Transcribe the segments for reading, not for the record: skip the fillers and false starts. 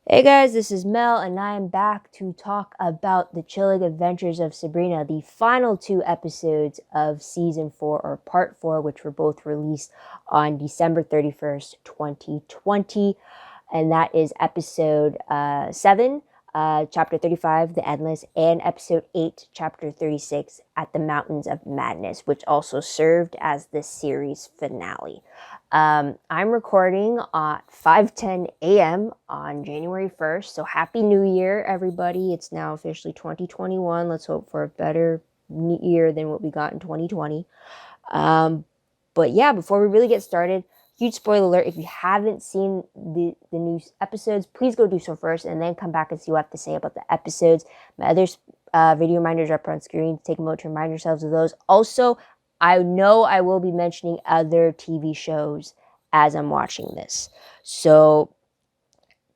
Hey guys, this is Mel, and I am back to talk about the Chilling Adventures of Sabrina, the final two episodes of season 4 or part 4, which were both released on December 31st, 2020. And that is episode 7, chapter 35, The Endless, and episode 8, chapter 36, At the Mountains of Madness, which also served as the series finale. I'm recording at 5:10 a.m. on January 1st. So happy New Year, everybody. It's now officially 2021. Let's hope for a better year than what we got in 2020. But yeah, before we really get started, huge spoiler alert. If you haven't seen the new episodes, please go do so first and then come back and see what I have to say about the episodes. My other video reminders are up on screen. Take a moment to remind yourselves of those. Also, I know I will be mentioning other TV shows as I'm watching this. So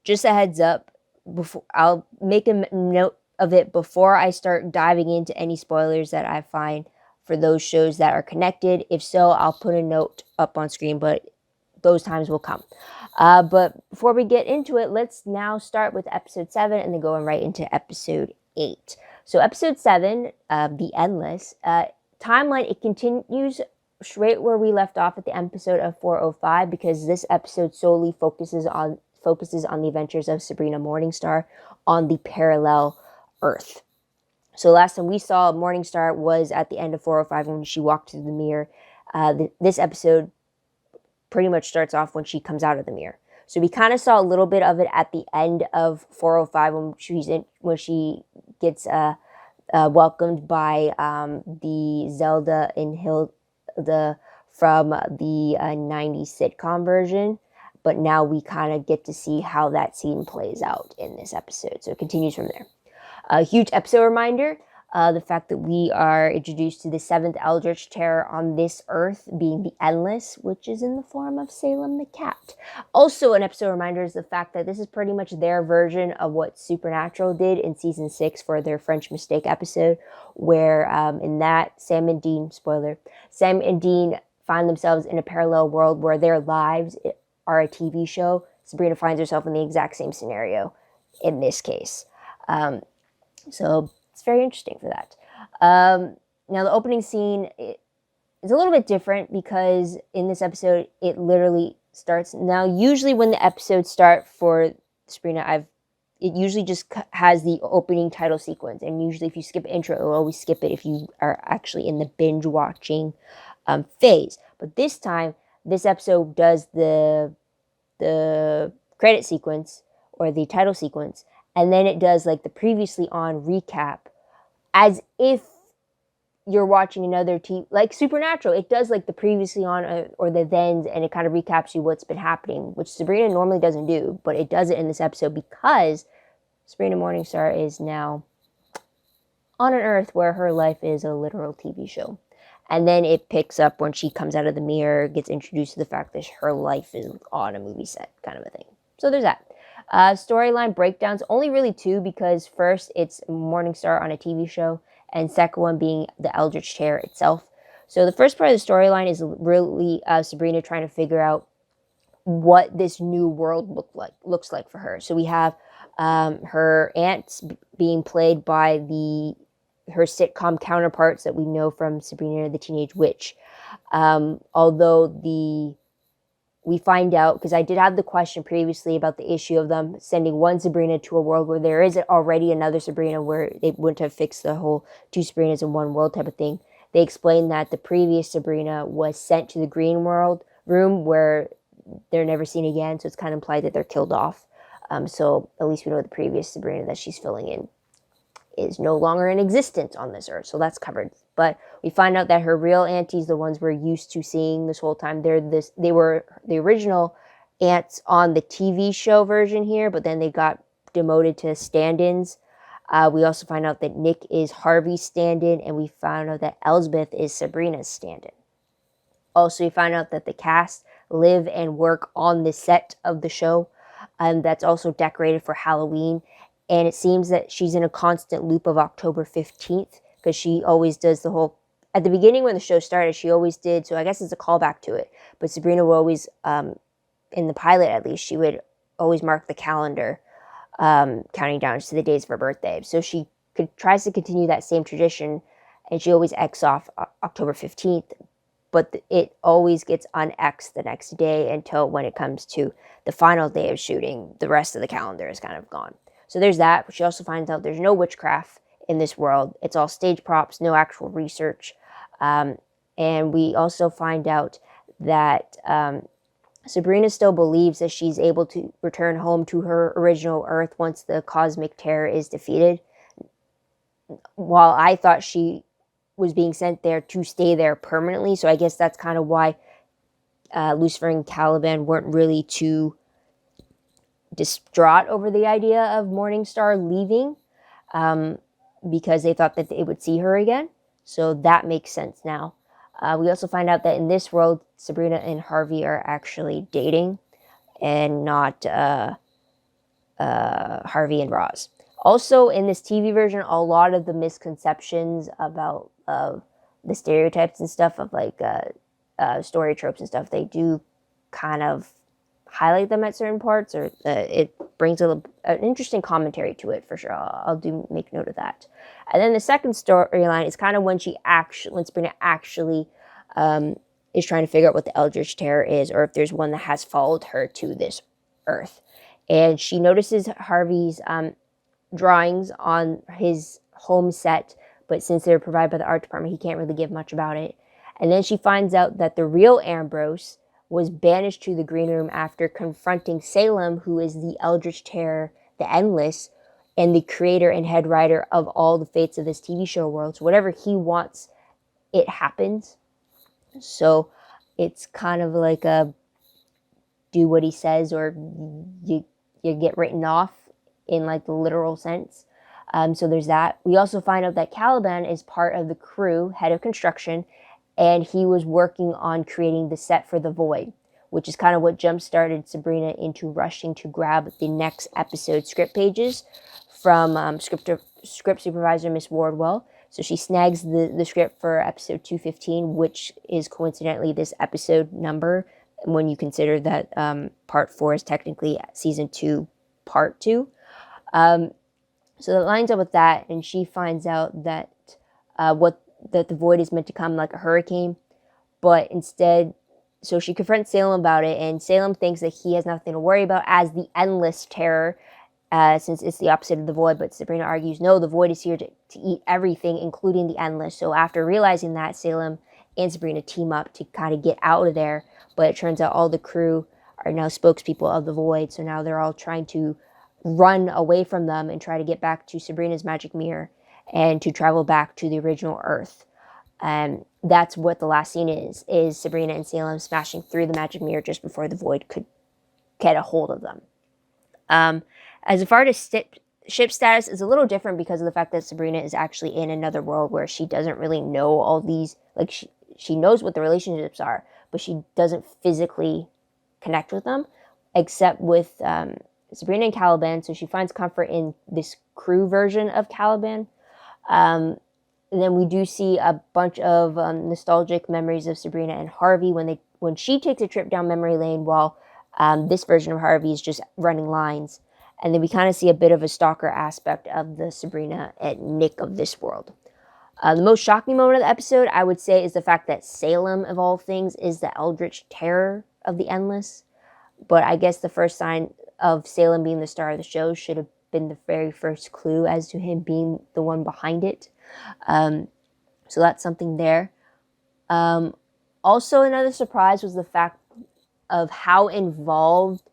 just a heads up, before I'll make a note of it before I start diving into any spoilers that I find for those shows that are connected. If so, I'll put a note up on screen, but those times will come. But before we get into it, let's now start with episode 7 and then going right into episode 8. So episode 7, The Endless, timeline, it continues straight where we left off at the episode of 405, because this episode solely focuses on the adventures of Sabrina Morningstar on the parallel Earth. So last time we saw Morningstar was at the end of 405 when she walked through the mirror. This episode pretty much starts off when she comes out of the mirror. So we kind of saw a little bit of it at the end of 405 when she gets welcomed by the Zelda and Hilda from the 90s sitcom version. But now we kind of get to see how that scene plays out in this episode. So it continues from there. A huge episode reminder, the fact that we are introduced to the 7th Eldritch Terror on this Earth, being the Endless, which is in the form of Salem the Cat. Also an episode reminder is the fact that this is pretty much their version of what Supernatural did in season 6 for their French Mistake episode, where in that, Sam and Dean find themselves in a parallel world where their lives are a TV show. Sabrina finds herself in the exact same scenario in this case. So it's very interesting for that. Now the opening scene is a little bit different because in this episode it literally starts. Now usually when the episodes start for Sabrina, it usually just has the opening title sequence, and usually if you skip intro, it will always skip it if you are actually in the binge watching phase. But this time, this episode does the credit sequence or the title sequence, and then it does like the previously on recap, as if you're watching another like Supernatural. It does like the previously on or the thens, and it kind of recaps you what's been happening, which Sabrina normally doesn't do, but it does it in this episode because Sabrina Morningstar is now on an Earth where her life is a literal TV show. And then it picks up when she comes out of the mirror, gets introduced to the fact that her life is on a movie set, kind of a thing. So there's that. Storyline breakdowns, only really 2, because first it's Morningstar on a TV show, and second one being the Eldritch Terror itself. So the first part of the storyline is really Sabrina trying to figure out what this new world looks like for her. So we have her aunts being played by her sitcom counterparts that we know from Sabrina the Teenage Witch. Although we find out, because I did have the question previously about the issue of them sending one Sabrina to a world where there is already another Sabrina, where they wouldn't have fixed the whole 2 Sabrinas in one world type of thing. They explained that the previous Sabrina was sent to the green world room where they're never seen again, so it's kind of implied that they're killed off. So at least we know the previous Sabrina that she's filling in is no longer in existence on this Earth, so that's covered. But we find out that her real aunties, the ones we're used to seeing this whole time, they were the original aunts on the TV show version here, but then they got demoted to stand-ins. We also find out that Nick is Harvey's stand-in, and we found out that Elsbeth is Sabrina's stand-in. Also, we find out that the cast live and work on the set of the show, and that's also decorated for Halloween. And it seems that she's in a constant loop of October 15th, because she always does the whole, at the beginning when the show started, she always did, so I guess it's a callback to it, but Sabrina will always, in the pilot at least, she would always mark the calendar counting down to the days of her birthday. So she tries to continue that same tradition, and she always X off October 15th, but it always gets un-X the next day until when it comes to the final day of shooting, the rest of the calendar is kind of gone. So there's that. She also finds out there's no witchcraft in this world. It's all stage props, no actual research. And we also find out that Sabrina still believes that she's able to return home to her original Earth once the cosmic terror is defeated. While I thought she was being sent there to stay there permanently. So I guess that's kind of why Lucifer and Caliban weren't really too distraught over the idea of Morningstar leaving, because they thought that they would see her again. So that makes sense now. We also find out that in this world, Sabrina and Harvey are actually dating and not Harvey and Roz. Also, in this TV version, a lot of the misconceptions about the stereotypes and stuff of like story tropes and stuff, they do kind of highlight them at certain parts, or it brings an interesting commentary to it for sure. I'll do make note of that. And then the second storyline is kind of when Sabrina actually is trying to figure out what the Eldritch Terror is, or if there's one that has followed her to this Earth. And she notices Harvey's drawings on his home set, but since they're provided by the art department, he can't really give much about it. And then she finds out that the real Ambrose was banished to the green room after confronting Salem, who is the Eldritch Terror, the Endless, and the creator and head writer of all the fates of this TV show world. So whatever he wants, it happens. So it's kind of like a do what he says, or you get written off in like the literal sense. So there's that. We also find out that Caliban is part of the crew, head of construction, and he was working on creating the set for The Void, which is kind of what jump-started Sabrina into rushing to grab the next episode script pages from script supervisor Miss Wardwell. So she snags the script for episode 215, which is coincidentally this episode number, when you consider that part 4 is technically season 2, part 2. So that lines up with that, and she finds out that that the void is meant to come like a hurricane, but instead, so she confronts Salem about it, and Salem thinks that he has nothing to worry about as the Endless Terror, since it's the opposite of the void. But Sabrina argues, no, the void is here to eat everything, including the Endless. So after realizing that, Salem and Sabrina team up to kind of get out of there, but it turns out all the crew are now spokespeople of the void, so now they're all trying to run away from them and try to get back to Sabrina's magic mirror and to travel back to the original Earth. And that's what the last scene is Sabrina and Salem smashing through the magic mirror just before the void could get a hold of them. As far as ship status is a little different because of the fact that Sabrina is actually in another world where she doesn't really know all these, like she knows what the relationships are, but she doesn't physically connect with them, except with Sabrina and Caliban. So she finds comfort in this crew version of Caliban. And then we do see a bunch of nostalgic memories of Sabrina and Harvey when she takes a trip down memory lane, while this version of Harvey is just running lines. And then we kind of see a bit of a stalker aspect of the Sabrina and Nick of this world. The most shocking moment of the episode, I would say, is the fact that Salem, of all things, is the Eldritch Terror of the Endless. But I guess the first sign of Salem being the star of the show should have been the very first clue as to him being the one behind it. So that's something there. Also, another surprise was the fact of how involved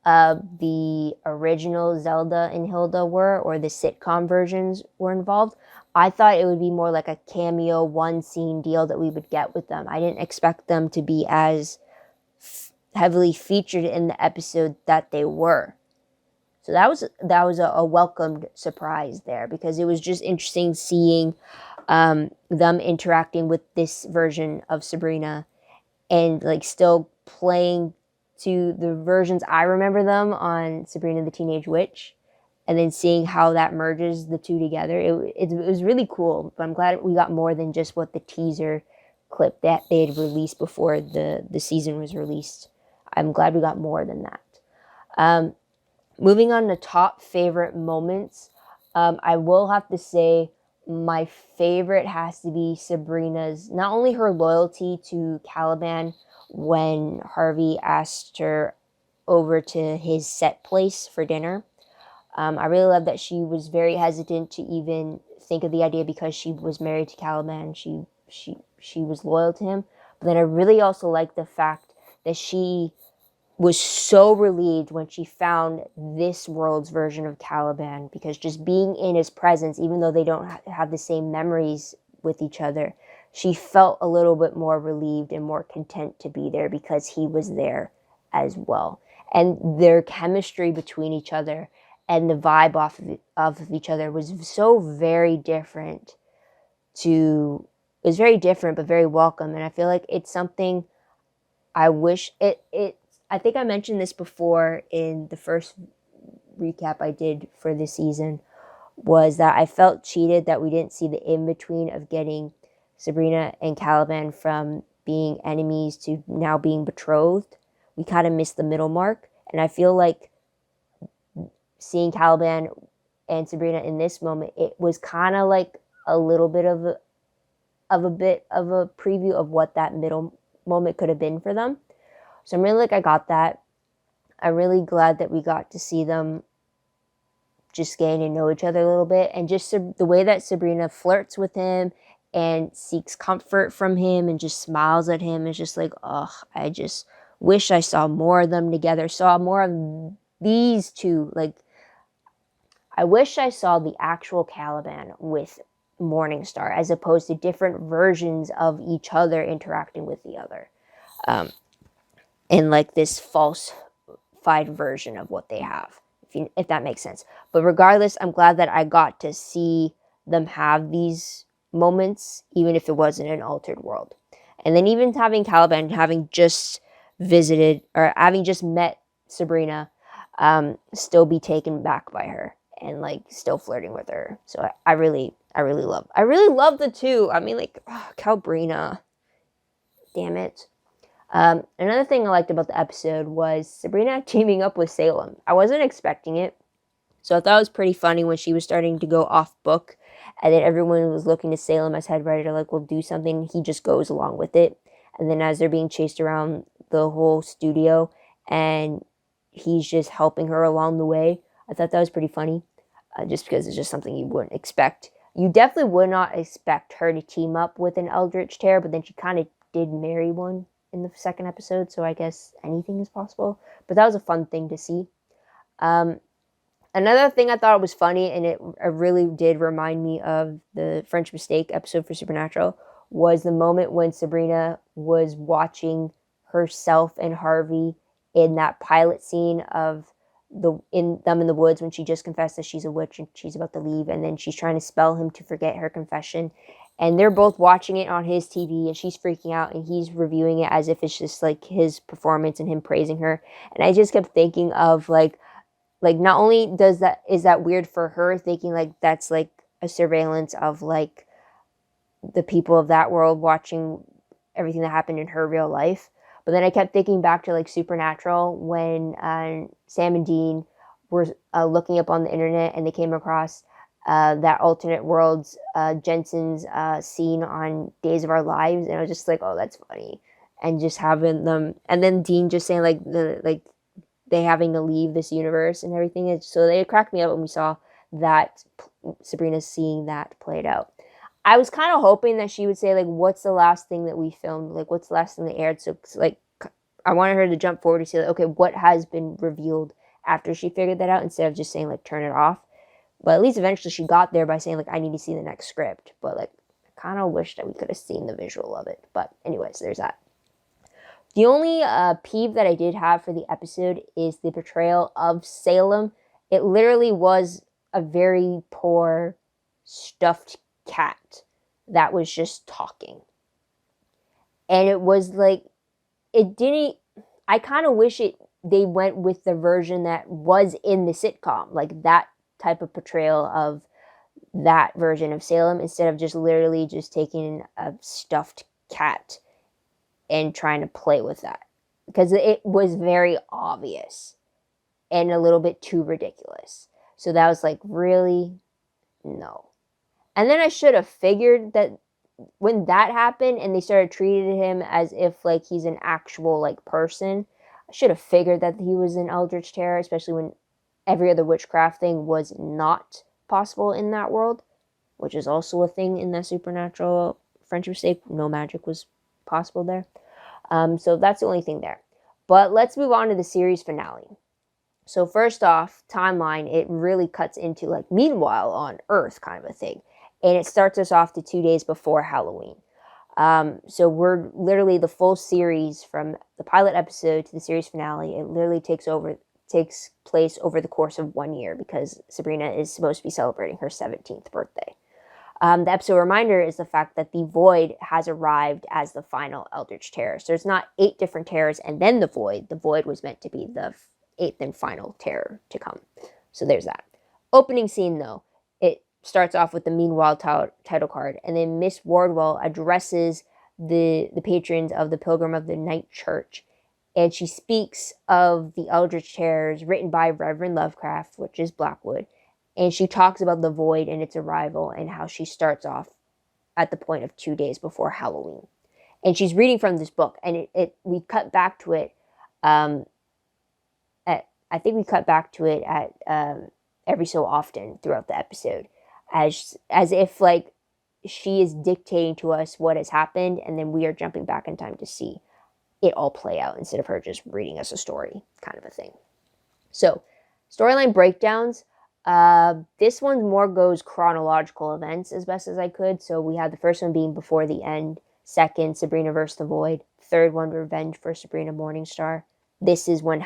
the original Zelda and Hilda were, or the sitcom versions were involved. I thought it would be more like a cameo, one scene deal that we would get with them. I didn't expect them to be as heavily featured in the episode that they were. So that was a welcomed surprise there, because it was just interesting seeing them interacting with this version of Sabrina and like still playing to the versions I remember them on Sabrina the Teenage Witch, and then seeing how that merges the two together. It was really cool, but I'm glad we got more than just what the teaser clip that they had released before the season was released. I'm glad we got more than that. Moving on to top favorite moments, I will have to say my favorite has to be Sabrina's, not only her loyalty to Caliban when Harvey asked her over to his set place for dinner. I really love that she was very hesitant to even think of the idea because she was married to Caliban. She was loyal to him. But then I really also like the fact that she was so relieved when she found this world's version of Caliban, because just being in his presence, even though they don't have the same memories with each other, she felt a little bit more relieved and more content to be there because he was there as well. And their chemistry between each other and the vibe of each other was so very different to it was very different but very welcome. And I feel like it's something I wish it I think I mentioned this before in the first recap I did for this season, was that I felt cheated that we didn't see the in-between of getting Sabrina and Caliban from being enemies to now being betrothed. We kind of missed the middle mark. And I feel like seeing Caliban and Sabrina in this moment, it was kind of like a little bit of a preview of what that middle moment could have been for them. So I'm really like, I got that. I'm really glad that we got to see them just getting to know each other a little bit. And just the way that Sabrina flirts with him and seeks comfort from him and just smiles at him is just like, oh, I just wish I saw more of them together. Saw more of these two. Like, I wish I saw the actual Caliban with Morningstar as opposed to different versions of each other interacting with the other. In like this falsified version of what they have, if that makes sense. But regardless, I'm glad that I got to see them have these moments, even if it wasn't an altered world. And then even having Caliban, having just visited or having just met Sabrina, still be taken back by her and like still flirting with her. So I really love the two. I mean, like, oh, Calbrina, damn it. Another thing I liked about the episode was Sabrina teaming up with Salem. I wasn't expecting it, so I thought it was pretty funny when she was starting to go off book, and then everyone was looking to Salem as head writer, like, "We'll do something." He just goes along with it, and then as they're being chased around the whole studio, and he's just helping her along the way, I thought that was pretty funny, just because it's just something you wouldn't expect. You definitely would not expect her to team up with an Eldritch Tear, but then she kind of did marry one in the second episode, so I guess anything is possible. But that was a fun thing to see. Another thing I thought was funny, and it really did remind me of the French Mistake episode for Supernatural, was the moment when Sabrina was watching herself and Harvey in that pilot scene of them in the woods when she just confessed that she's a witch and she's about to leave, and then she's trying to spell him to forget her confession. And they're both watching it on his TV, and she's freaking out, and he's reviewing it as if it's just like his performance and him praising her. And I just kept thinking of like not only is that weird for her, thinking like that's like a surveillance of like the people of that world watching everything that happened in her real life. But then I kept thinking back to like Supernatural when Sam and Dean were looking up on the internet and they came across that alternate world's Jensen's scene on Days of Our Lives, and I was just like, oh, that's funny. And just having them, and then Dean just saying like they having to leave this universe and everything. So they cracked me up when we saw that Sabrina seeing that played out. I was kind of hoping that she would say like, what's the last thing that we filmed? Like, what's the last thing that aired? So like, I wanted her to jump forward to say like, okay, what has been revealed after she figured that out, instead of just saying like, turn it off. But at least eventually she got there by saying like, I need to see the next script. But like, I kind of wish that we could have seen the visual of it. But anyways, there's that. The only peeve that I did have for the episode is the portrayal of Salem. It literally was a very poor stuffed cat that was just talking. And it was like, it didn't, I kind of wish they went with the version that was in the sitcom, like that type of portrayal of that version of Salem, instead of just literally just taking a stuffed cat and trying to play with that, because it was very obvious and a little bit too ridiculous. So that was like, really? No. And then I should have figured that when that happened and they started treating him as if like he's an actual like person, I should have figured that he was an eldritch terror, especially when every other witchcraft thing was not possible in that world, which is also a thing in the supernatural French mistake. No magic was possible there. So that's the only thing there. But let's move on to the series finale. So first off, timeline, it really cuts into like meanwhile on Earth kind of a thing. And it starts us off to 2 days before Halloween. So we're literally the full series from the pilot episode to the series finale. It literally takes place over the course of 1 year because Sabrina is supposed to be celebrating her 17th birthday. The episode reminder is the fact that the Void has arrived as the final Eldritch Terror. So it's not 8 different terrors and then the Void. The Void was meant to be the 8th and final terror to come. So there's that. Opening scene, though, it starts off with the Meanwhile title card, and then Miss Wardwell addresses the patrons of the Pilgrim of the Night Church, and she speaks of the Eldritch Terrors written by Reverend Lovecraft, which is Blackwood, and she talks about the Void and its arrival and how she starts off at the point of 2 days before Halloween. And she's reading from this book, and we cut back to it. I think we cut back to it at every so often throughout the episode, as if like she is dictating to us what has happened, and then we are jumping back in time to see it all play out instead of her just reading us a story, kind of a thing. So, storyline breakdowns. This one more goes chronological events as best as I could. So we had the first one being Before the End, second Sabrina vs. the Void, third one Revenge for Sabrina Morningstar. This is when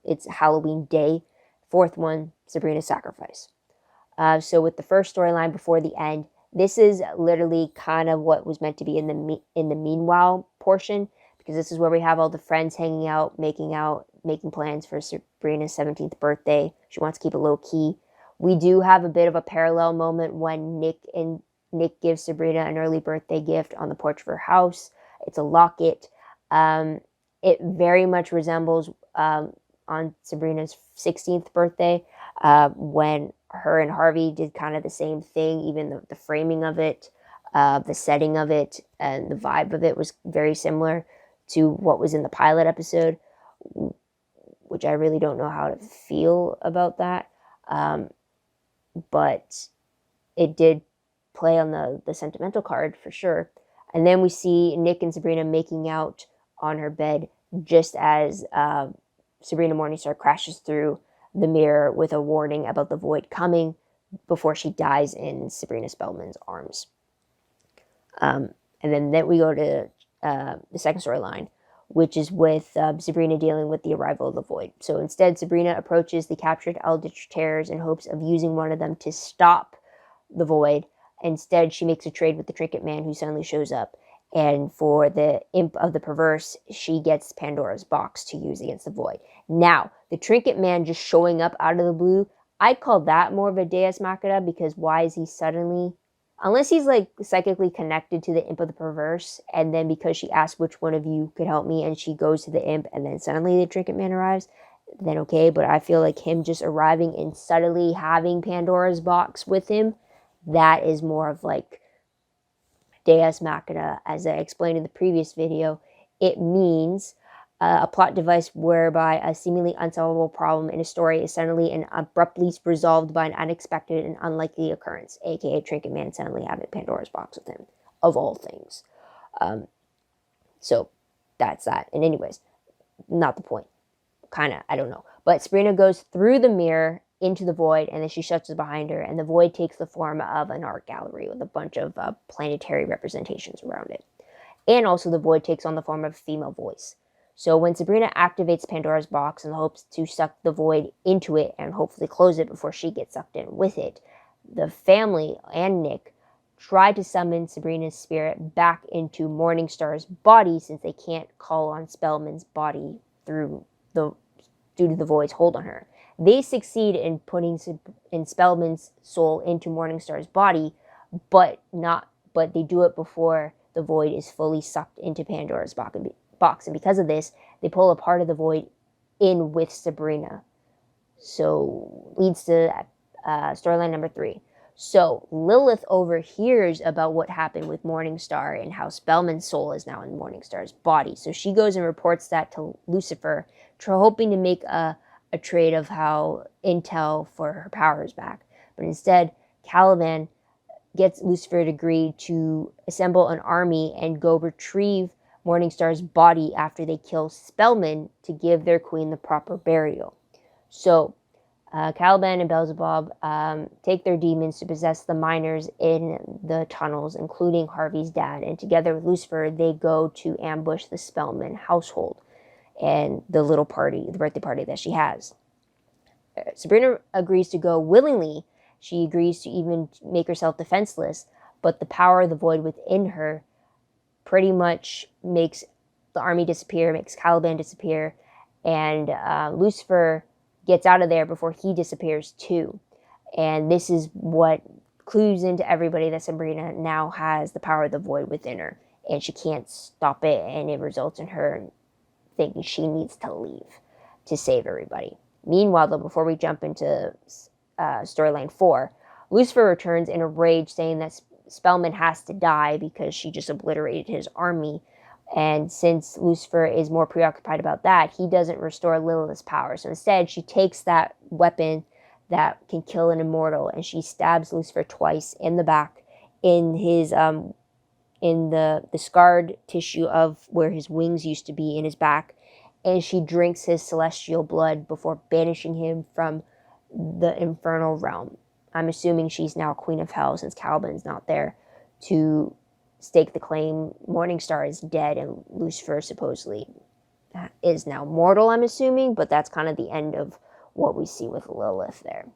it's Halloween Day. Fourth one, Sabrina's Sacrifice. So with the first storyline, Before the End, this is literally kind of what was meant to be in the meanwhile portion, because this is where we have all the friends hanging out, making plans for Sabrina's 17th birthday. She wants to keep it low key. We do have a bit of a parallel moment when Nick gives Sabrina an early birthday gift on the porch of her house. It's a locket. It very much resembles on Sabrina's 16th birthday when her and Harvey did kind of the same thing. Even the framing of it, the setting of it, and the vibe of it was very similar to what was in the pilot episode, which I really don't know how to feel about that. But it did play on the sentimental card for sure. And then we see Nick and Sabrina making out on her bed just as Sabrina Morningstar crashes through the mirror with a warning about the Void coming before she dies in Sabrina Spellman's arms. And then we go to the second storyline, which is with Sabrina dealing with the arrival of the Void. So instead, Sabrina approaches the captured Eldritch Terrors in hopes of using one of them to stop the Void. Instead, she makes a trade with the Trinket Man, who suddenly shows up. And for the Imp of the Perverse, she gets Pandora's box to use against the Void. Now, the Trinket Man just showing up out of the blue, I call that more of a Deus Machina, because why is he suddenly... Unless he's like psychically connected to the Imp of the Perverse, and then because she asked which one of you could help me, and she goes to the Imp, and then suddenly the Trinket Man arrives, then okay. But I feel like him just arriving and suddenly having Pandora's box with him, that is more of like Deus Machina. As I explained in the previous video, it means a plot device whereby a seemingly unsolvable problem in a story is suddenly and abruptly resolved by an unexpected and unlikely occurrence, aka Trinket Man suddenly having Pandora's box with him, of all things. So that's that. And anyways, not the point. Kind of, I don't know. But Sabrina goes through the mirror into the Void, and then she shuts it behind her, and the Void takes the form of an art gallery with a bunch of planetary representations around it. And also the Void takes on the form of a female voice. So when Sabrina activates Pandora's box in the hopes to suck the Void into it and hopefully close it before she gets sucked in with it, the family and Nick try to summon Sabrina's spirit back into Morningstar's body, since they can't call on Spellman's body due to the Void's hold on her. They succeed in putting Spellman's soul into Morningstar's body, but they do it before the Void is fully sucked into Pandora's box. And because of this, they pull a part of the Void in with Sabrina. So leads to storyline number 3. So Lilith overhears about what happened with Morningstar and how Spellman's soul is now in Morningstar's body. So she goes and reports that to Lucifer, hoping to make a trade of how intel for her powers back. But instead, Caliban gets Lucifer to agree to assemble an army and go retrieve Morningstar's body after they kill Spellman to give their queen the proper burial. So Caliban and Beelzebub take their demons to possess the miners in the tunnels, including Harvey's dad. And together with Lucifer, they go to ambush the Spellman household and the little party, the birthday party that she has. Sabrina agrees to go willingly. She agrees to even make herself defenseless, but the power of the void within her pretty much makes the army disappear, makes Caliban disappear, and Lucifer gets out of there before he disappears too. And this is what clues into everybody that Sabrina now has the power of the void within her, and she can't stop it, and it results in her thinking she needs to leave to save everybody. Meanwhile, though, before we jump into storyline 4, Lucifer returns in a rage, saying that Spellman has to die because she just obliterated his army. And since Lucifer is more preoccupied about that, he doesn't restore Lilith's power. So instead, she takes that weapon that can kill an immortal, and she stabs Lucifer twice in the back, in his in the scarred tissue of where his wings used to be in his back, and she drinks his celestial blood before banishing him from the infernal realm. I'm assuming she's now Queen of Hell since Caliban's not there to stake the claim. Morningstar is dead and Lucifer supposedly is now mortal, I'm assuming, but that's kind of the end of what we see with Lilith there.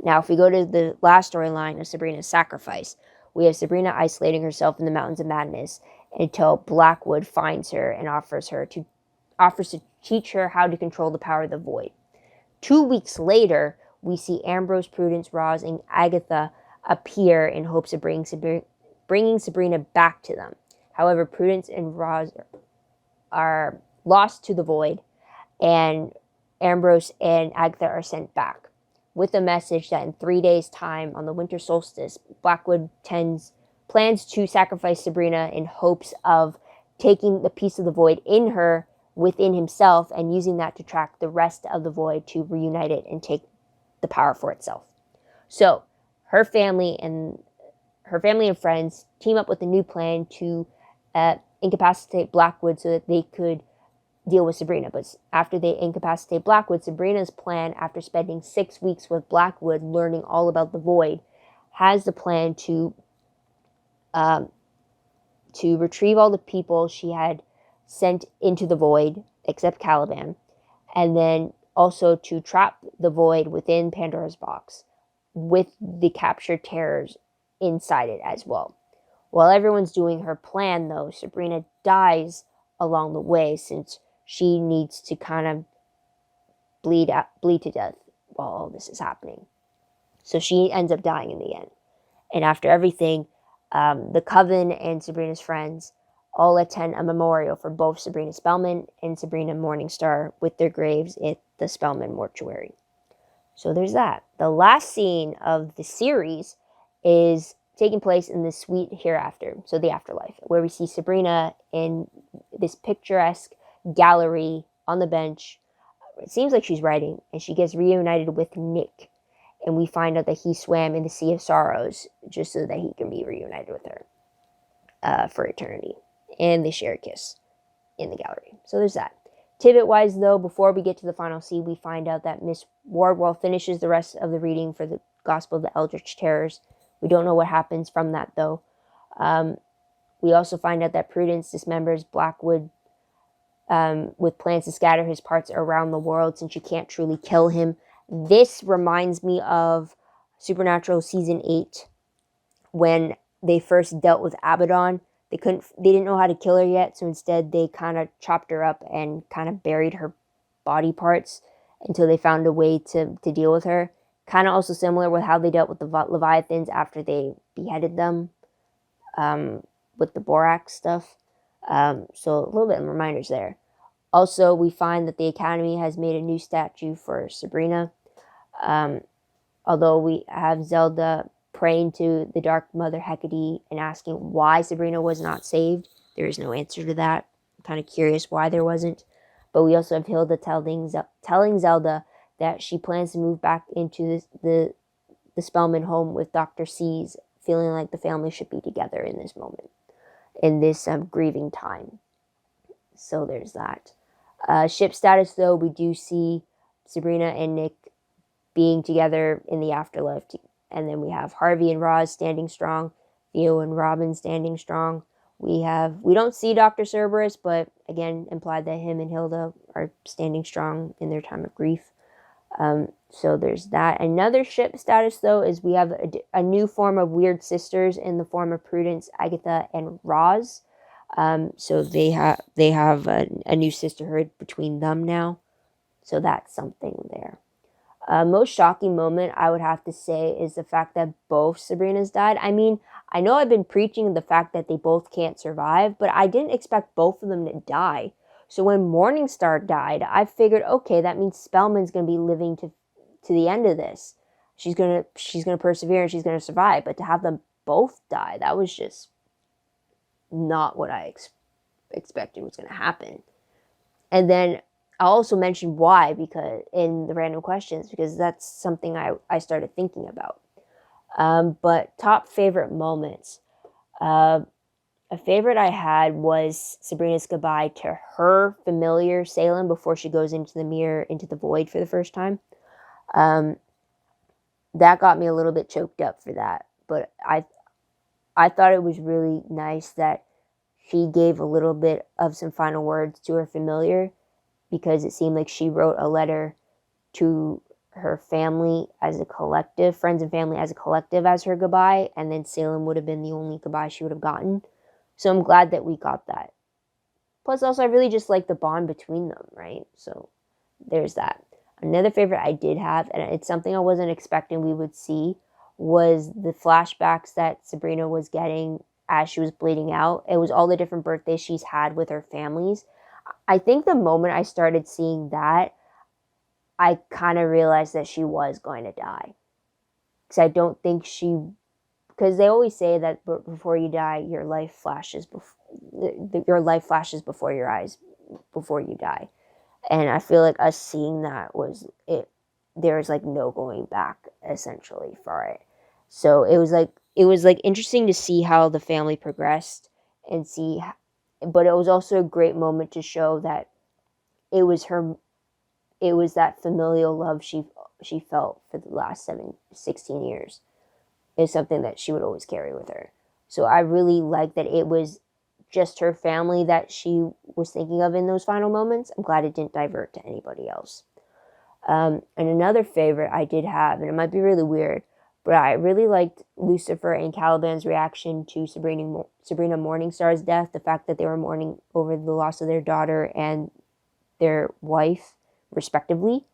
Now, if we go to the last storyline of Sabrina's sacrifice, we have Sabrina isolating herself in the Mountains of Madness until Blackwood finds her and offers to teach her how to control the power of the void. 2 weeks later, we see Ambrose, Prudence, Roz, and Agatha appear in hopes of bringing Sabrina back to them. However, Prudence and Roz are lost to the void, and Ambrose and Agatha are sent back with a message that in 3 days' time, on the winter solstice, Blackwood plans to sacrifice Sabrina in hopes of taking the piece of the void in her within himself and using that to track the rest of the void to reunite it and take the power for itself. So her family and friends team up with a new plan to incapacitate Blackwood so that they could deal with Sabrina. But after they incapacitate Blackwood, Sabrina's plan, after spending 6 weeks with Blackwood learning all about the void, has the plan to retrieve all the people she had sent into the void, except Caliban, and then also to trap the void within Pandora's box with the captured terrors inside it as well. While everyone's doing her plan, though, Sabrina dies along the way since she needs to kind of bleed to death while all this is happening. So she ends up dying in the end. And after everything, the Coven and Sabrina's friends all attend a memorial for both Sabrina Spellman and Sabrina Morningstar with their graves at the Spellman mortuary. So there's that. The last scene of the series is taking place in the sweet hereafter, so the afterlife, where we see Sabrina in this picturesque gallery on the bench. It seems like she's writing, and she gets reunited with Nick, and we find out that he swam in the Sea of Sorrows just so that he can be reunited with her for eternity. And they share a kiss in the gallery. So there's that. Tidbit-wise, though, before we get to the final scene, we find out that Miss Wardwell finishes the rest of the reading for the Gospel of the Eldritch Terrors. We don't know what happens from that, though. We also find out that Prudence dismembers Blackwood with plans to scatter his parts around the world since you can't truly kill him. This reminds me of Supernatural Season 8 when they first dealt with Abaddon. They didn't know how to kill her yet, so instead they kind of chopped her up and kind of buried her body parts until they found a way to deal with her. Kind of also similar with how they dealt with the Leviathans after they beheaded them with the borax stuff. So a little bit of reminders there. Also, we find that the Academy has made a new statue for Sabrina. Although we have Zelda praying to the Dark Mother Hecate and asking why Sabrina was not saved, there is no answer to that. I'm kind of curious why there wasn't. But we also have Hilda telling Zelda that she plans to move back into the Spellman home with Dr. C's, feeling like the family should be together in this moment, in this grieving time. So there's that. Ship status, though, we do see Sabrina and Nick being together in the afterlife. And then we have Harvey and Roz standing strong, Theo and Robin standing strong. We don't see Dr. Cerberus, but again, implied that him and Hilda are standing strong in their time of grief. So there's that. Another ship status, though, is we have a new form of weird sisters in the form of Prudence, Agatha, and Roz. So they have a new sisterhood between them now. So that's something there. Most shocking moment, I would have to say, is the fact that both Sabrinas died. I mean, I know I've been preaching the fact that they both can't survive, but I didn't expect both of them to die. So when Morningstar died, I figured, okay, that means Spellman's going to be living to the end of this. She's gonna persevere and she's gonna survive. But to have them both die, that was just not what I expected was going to happen. And then I'll also mention why, because in the random questions, because that's something I started thinking about. But top favorite moments. A favorite I had was Sabrina's goodbye to her familiar Salem before she goes into the mirror, into the void for the first time. That got me a little bit choked up for that. But I thought it was really nice that she gave a little bit of some final words to her familiar, because it seemed like she wrote a letter to her family as a collective, friends and family as a collective, as her goodbye, and then Salem would have been the only goodbye she would have gotten. So I'm glad that we got that. Plus, also, I really just like the bond between them, right? So there's that. Another favorite I did have, and it's something I wasn't expecting we would see, was the flashbacks that Sabrina was getting as she was bleeding out. It was all the different birthdays she's had with her families. I think the moment I started seeing that, I kind of realized that she was going to die. Because I don't think because they always say that before you die, your life flashes before your eyes before you die. And I feel like us seeing that was it. There was like no going back, essentially, for it. So it was like interesting to see how the family progressed and see, but it was also a great moment to show that it was that familial love she felt for the last 16 years is something that she would always carry with her. So I really like that it was just her family that she was thinking of in those final moments. I'm glad it didn't divert to anybody else. And another favorite I did have, and it might be really weird, but I really liked Lucifer and Caliban's reaction to Sabrina Morningstar's death. The fact that they were mourning over the loss of their daughter and their wife, respectively.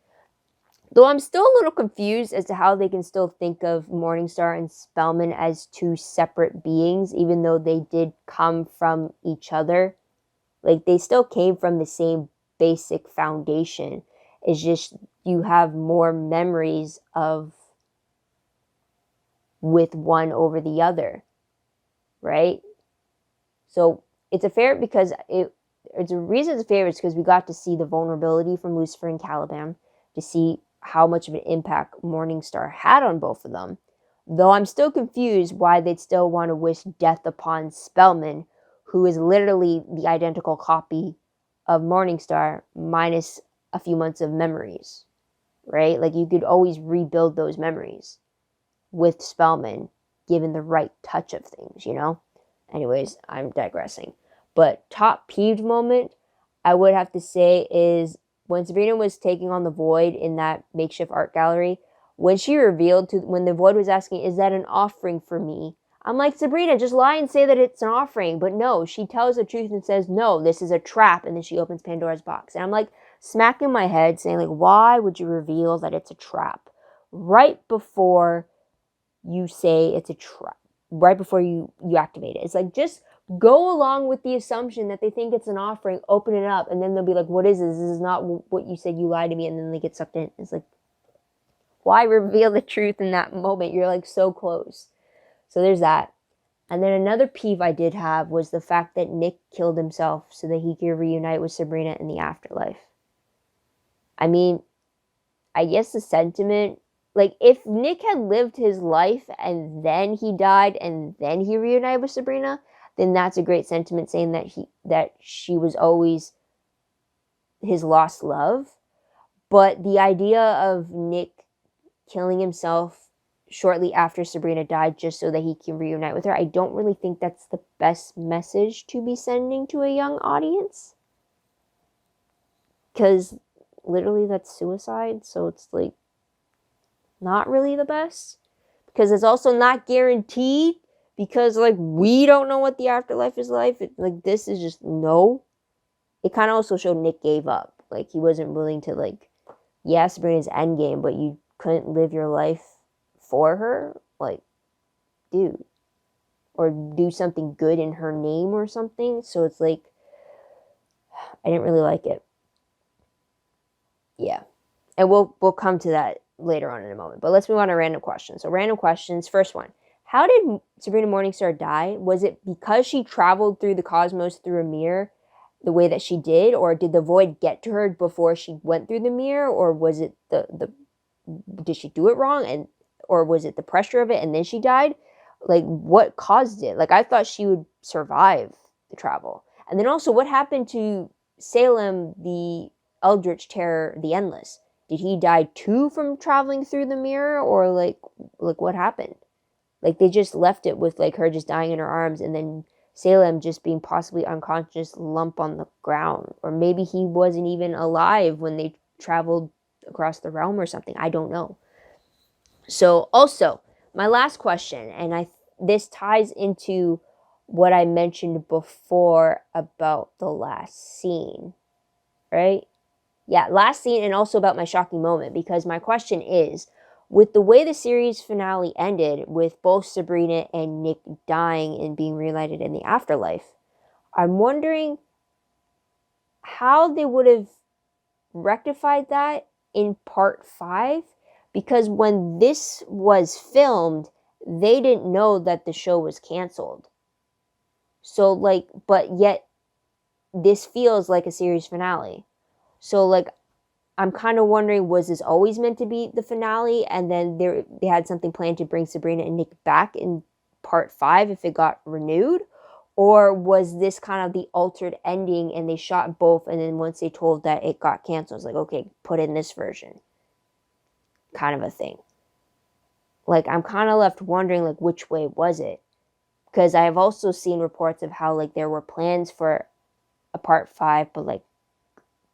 Though I'm still a little confused as to how they can still think of Morningstar and Spellman as two separate beings, even though they did come from each other. Like, they still came from the same basic foundation. It's just you have more memories with one over the other, right? So it's a favorite because it's a reason it's a favorite is because we got to see the vulnerability from Lucifer and Caliban, to see how much of an impact Morningstar had on both of them. Though I'm still confused why they'd still want to wish death upon Spellman, who is literally the identical copy of Morningstar minus a few months of memories, right? Like, you could always rebuild those memories with Spellman, given the right touch of things, you know? Anyways, I'm digressing. But top peeved moment, I would have to say, is when Sabrina was taking on the Void in that makeshift art gallery, when she revealed when the Void was asking, is that an offering for me? I'm like, Sabrina, just lie and say that it's an offering. But no, she tells the truth and says, no, this is a trap. And then she opens Pandora's box. And I'm like smacking my head saying, like, why would you reveal that it's a trap right before you say it's a trap, right before you activate it? It's like, just go along with the assumption that they think it's an offering, open it up, and then they'll be like, what is this? This is not what you said, you lied to me, and then they get sucked in. It's like, Why reveal the truth in that moment? You're like so close. So there's that. And then another peeve I did have was the fact that Nick killed himself so that he could reunite with Sabrina in the afterlife. I mean, I guess the sentiment, like if Nick had lived his life and then he died and then he reunited with Sabrina, then that's a great sentiment, saying that she was always his lost love. But the idea of Nick killing himself shortly after Sabrina died just so that he can reunite with her, I don't really think that's the best message to be sending to a young audience. Because literally that's suicide, so it's like not really the best. Because it's also not guaranteed, because like we don't know what the afterlife is like. Like this is just no. It kind of also showed Nick gave up. Like he wasn't willing to like, yeah, Sabrina's endgame, but you couldn't live your life for her. Like, dude, or do something good in her name or something. So it's like, I didn't really like it. Yeah, and we'll come to that later on in a moment. But let's move on to random questions. So random questions. First one: how did Sabrina Morningstar die? Was it because she traveled through the cosmos through a mirror the way that she did, or did the void get to her before she went through the mirror, or was it the did she do it wrong, and or was it the pressure of it and then she died? Like what caused it? Like I thought she would survive the travel. And then also, what happened to Salem, the Eldritch Terror, the Endless? Did he die too from traveling through the mirror, or like what happened? Like they just left it with like her just dying in her arms, and then Salem just being possibly unconscious lump on the ground. Or maybe he wasn't even alive when they traveled across the realm or something. I don't know. So also, my last question, and this ties into what I mentioned before about the last scene, right? Yeah, last scene, and also about my shocking moment, because my question is, with the way the series finale ended, with both Sabrina and Nick dying and being reunited in the afterlife, I'm wondering how they would have rectified that in part 5, because when this was filmed, they didn't know that the show was canceled. So like, but yet this feels like a series finale. So like, I'm kind of wondering, was this always meant to be the finale, and then they had something planned to bring Sabrina and Nick back in part 5 if it got renewed? Or was this kind of the altered ending and they shot both, and then once they told that it got canceled, it's like, okay, put in this version kind of a thing? Like, I'm kind of left wondering, like, which way was it? Because I have also seen reports of how, like, there were plans for a part 5, but, like,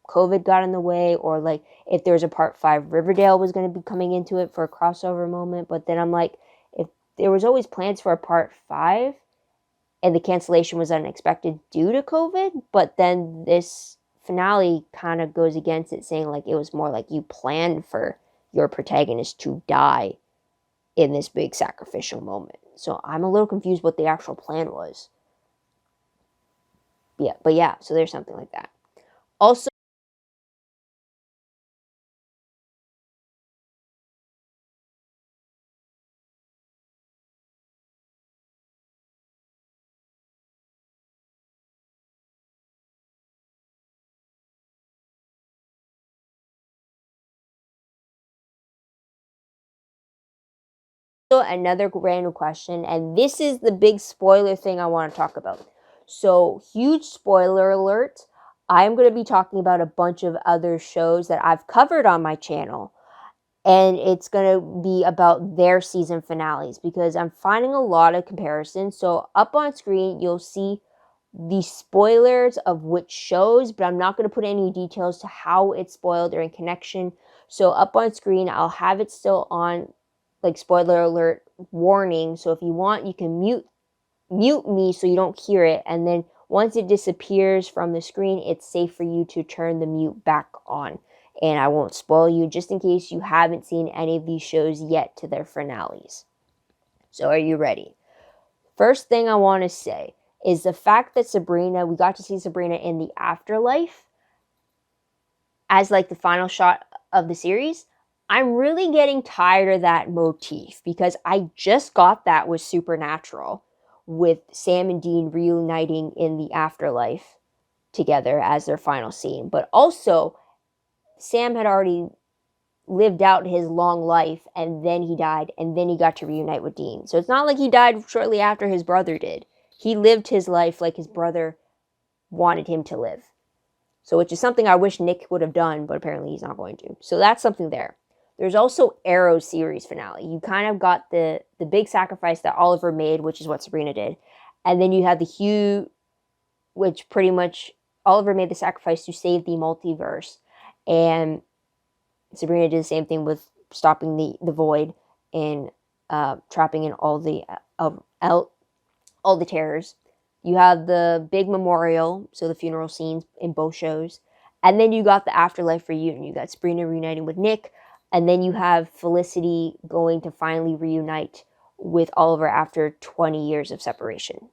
COVID got in the way, or, like, if there was a part 5, Riverdale was going to be coming into it for a crossover moment. But then I'm like, if there was always plans for a part 5, and the cancellation was unexpected due to COVID, but then this finale kind of goes against it, saying, like, it was more like you planned for your protagonist to die in this big sacrificial moment. So I'm a little confused what the actual plan was. Yeah, but yeah, so there's something like that. Also, another random question, and this is the big spoiler thing I want to talk about. So, huge spoiler alert. I'm going to be talking about a bunch of other shows that I've covered on my channel, and it's going to be about their season finales, because I'm finding a lot of comparisons. So up on screen, you'll see the spoilers of which shows, but I'm not going to put any details to how it's spoiled or in connection. So up on screen, I'll have it still on, like, spoiler alert warning. So if you want, you can mute me so you don't hear it, and then once it disappears from the screen, it's safe for you to turn the mute back on, and I won't spoil you, just in case you haven't seen any of these shows yet to their finales. So are you ready? First thing I want to say is the fact that we got to see Sabrina in the afterlife as like the final shot of the series. I'm really getting tired of that motif because I just got that with Supernatural, with Sam and Dean reuniting in the afterlife together as their final scene. But also, Sam had already lived out his long life and then he died and then he got to reunite with Dean. So it's not like he died shortly after his brother did. He lived his life like his brother wanted him to live. So which is something I wish Nick would have done, but apparently he's not going to. So that's something there. There's also Arrow's series finale. You kind of got the big sacrifice that Oliver made, which is what Sabrina did. And then you had the Hugh, which pretty much Oliver made the sacrifice to save the multiverse. And Sabrina did the same thing with stopping the void and trapping in all the terrors. You have the big memorial, so the funeral scenes in both shows. And then you got the afterlife reunion. You got Sabrina reuniting with Nick. And then you have Felicity going to finally reunite with Oliver after 20 years of separation.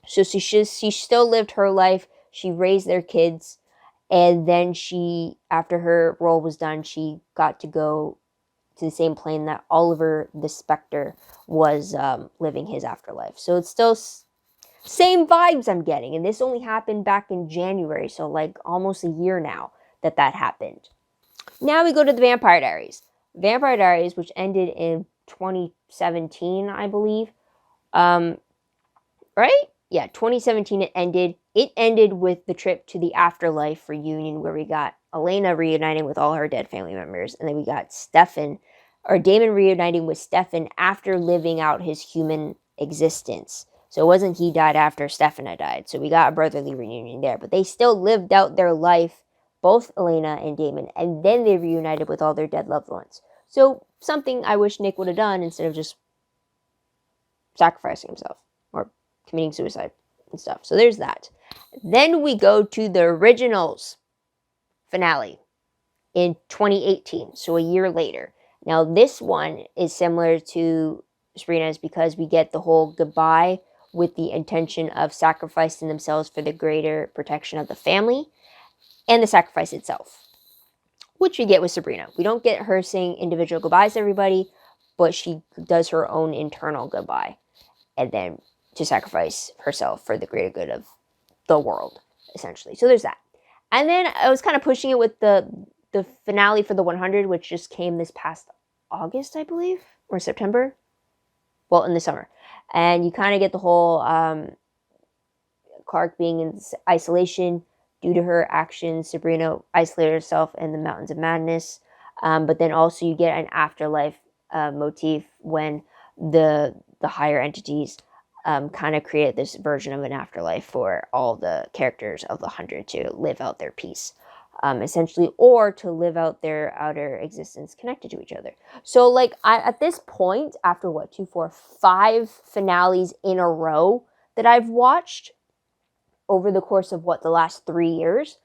So she still lived her life. She raised their kids. And then she, after her role was done, she got to go to the same plane that Oliver the Spectre was living his afterlife. So it's still same vibes I'm getting. And this only happened back in January. So like almost a year now that happened. Now we go to the Vampire Diaries. Vampire Diaries, which ended in 2017, I believe. Right? Yeah, 2017 it ended. It ended with the trip to the afterlife reunion where we got Elena reuniting with all her dead family members. And then we got Damon reuniting with Stefan after living out his human existence. So it wasn't he died after Stefan had died. So we got a brotherly reunion there. But they still lived out their life, both Elena and Damon. And then they reunited with all their dead loved ones. So something I wish Nick would have done instead of just sacrificing himself or committing suicide and stuff. So there's that. Then we go to the originals finale in 2018, so a year later. Now this one is similar to Sabrina's because we get the whole goodbye with the intention of sacrificing themselves for the greater protection of the family and the sacrifice itself, which we get with Sabrina. We don't get her saying individual goodbyes to everybody, but she does her own internal goodbye and then to sacrifice herself for the greater good of the world, essentially. So there's that. And then I was kind of pushing it with the finale for the 100, which just came this past August, I believe, or September. Well, in the summer. And you kind of get the whole Clark being in isolation due to her actions. Sabrina isolated herself in the Mountains of Madness. But then also you get an afterlife motif when the higher entities kind of create this version of an afterlife for all the characters of the 100 to live out their peace, essentially, or to live out their outer existence connected to each other. So, like, at this point, after 5 finales in a row that I've watched over the course of the last 3 years,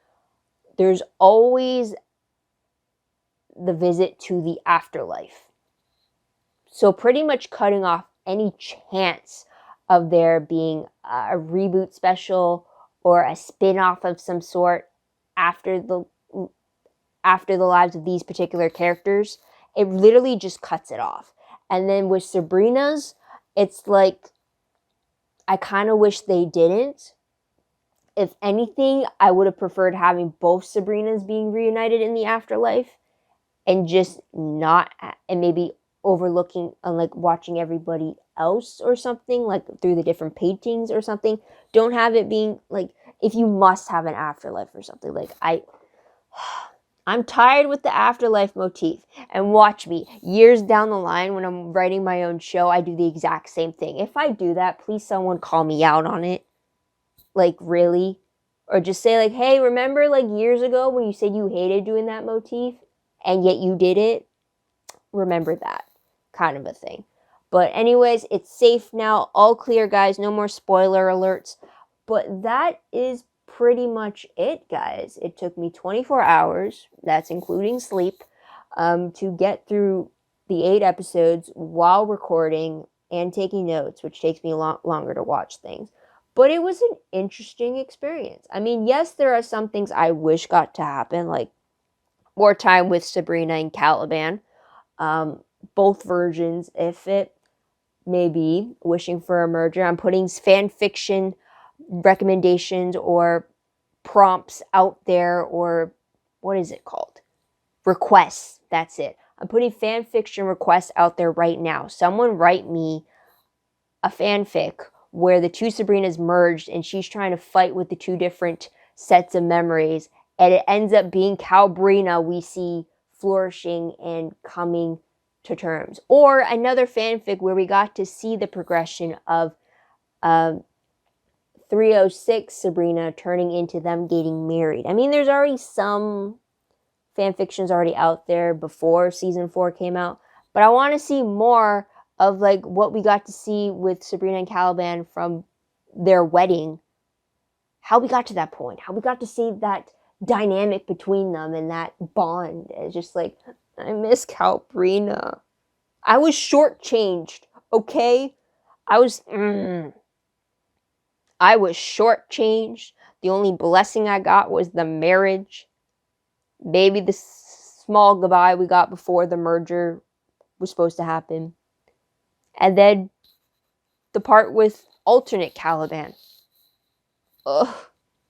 there's always the visit to the afterlife. So pretty much cutting off any chance of there being a reboot special or a spin-off of some sort after the lives of these particular characters. It literally just cuts it off. And then with Sabrina's, it's like, I kind of wish they didn't. If anything, I would have preferred having both Sabrinas being reunited in the afterlife and just not, and maybe overlooking and like watching everybody else or something, like through the different paintings or something. Don't have it being like, if you must have an afterlife or something. Like, I'm tired with the afterlife motif. And watch me, years down the line when I'm writing my own show, I do the exact same thing. If I do that, please someone call me out on it. Like, really? Or just say like, hey, remember like years ago when you said you hated doing that motif and yet you did it? Remember that kind of a thing. But anyways, it's safe now. All clear, guys. No more spoiler alerts. But that is pretty much it, guys. It took me 24 hours, that's including sleep, to get through the 8 episodes while recording and taking notes, which takes me a lot longer to watch things. But it was an interesting experience. I mean, yes, there are some things I wish got to happen, like more time with Sabrina and Caliban. both versions if it may be wishing for a merger. I'm putting fan fiction recommendations or prompts out there, or what is it called? Requests. That's it. I'm putting fan fiction requests out there right now. Someone write me a fanfic where the two Sabrinas merged and she's trying to fight with the two different sets of memories, and it ends up being Calbrina we see flourishing and coming to terms. Or another fanfic where we got to see the progression of 306 Sabrina turning into them getting married. I mean, there's already some fan fictions already out there before season 4 came out, but I want to see more of like what we got to see with Sabrina and Caliban from their wedding, how we got to that point, how we got to see that dynamic between them and that bond. It's just like, I miss Calbrina. I was shortchanged, okay? I was shortchanged. The only blessing I got was the marriage. Maybe the small goodbye we got before the merger was supposed to happen. And then the part with alternate Caliban. Ugh,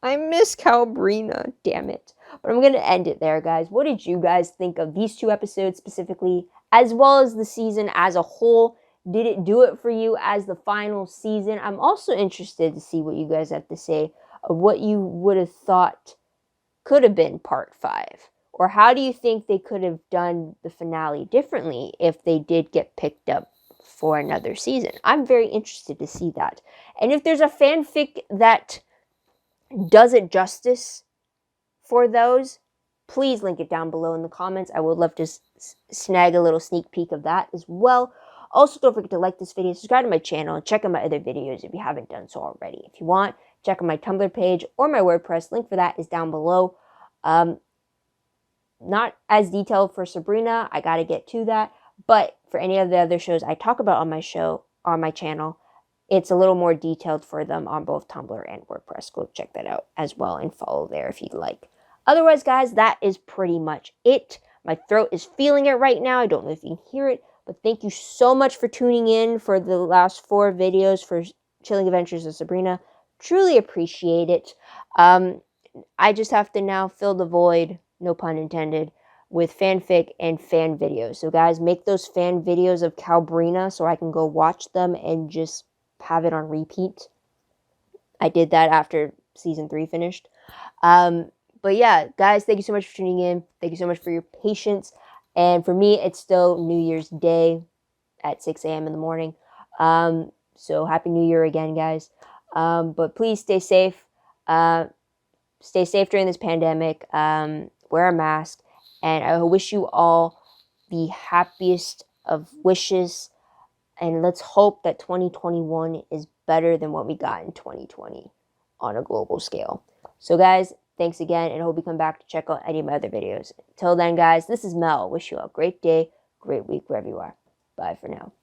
I miss Calbrina, damn it. But I'm going to end it there, guys. What did you guys think of these 2 episodes specifically, as well as the season as a whole? Did it do it for you as the final season? I'm also interested to see what you guys have to say of what you would have thought could have been part 5. Or how do you think they could have done the finale differently if they did get picked up for another season? I'm very interested to see that. And if there's a fanfic that does it justice for those, please link it down below in the comments. I would love to snag a little sneak peek of that as well. Also, don't forget to like this video, subscribe to my channel, and check out my other videos if you haven't done so already. If you want, check out my Tumblr page or my WordPress. Link for that is down below. Not as detailed for Sabrina. I got to get to that. But for any of the other shows I talk about on my channel, it's a little more detailed for them on both Tumblr and WordPress. Go check that out as well and follow there if you'd like. Otherwise, guys, that is pretty much it. My throat is feeling it right now. I don't know if you can hear it, but thank you so much for tuning in for the last 4 videos for Chilling Adventures of Sabrina. Truly appreciate it. I just have to now fill the void, no pun intended, with fanfic and fan videos. So guys, make those fan videos of Calbrina so I can go watch them and just have it on repeat. I did that after season 3 finished. But yeah, guys, thank you so much for tuning in. Thank you so much for your patience. And for me, it's still New Year's Day at 6 a.m. in the morning. So Happy New Year again, guys. But please stay safe. Stay safe during this pandemic. Wear a mask. And I wish you all the happiest of wishes. And let's hope that 2021 is better than what we got in 2020 on a global scale. So guys, thanks again, and I hope you come back to check out any of my other videos. Till then, guys, this is Mel. Wish you a great day, great week, wherever you are. Bye for now.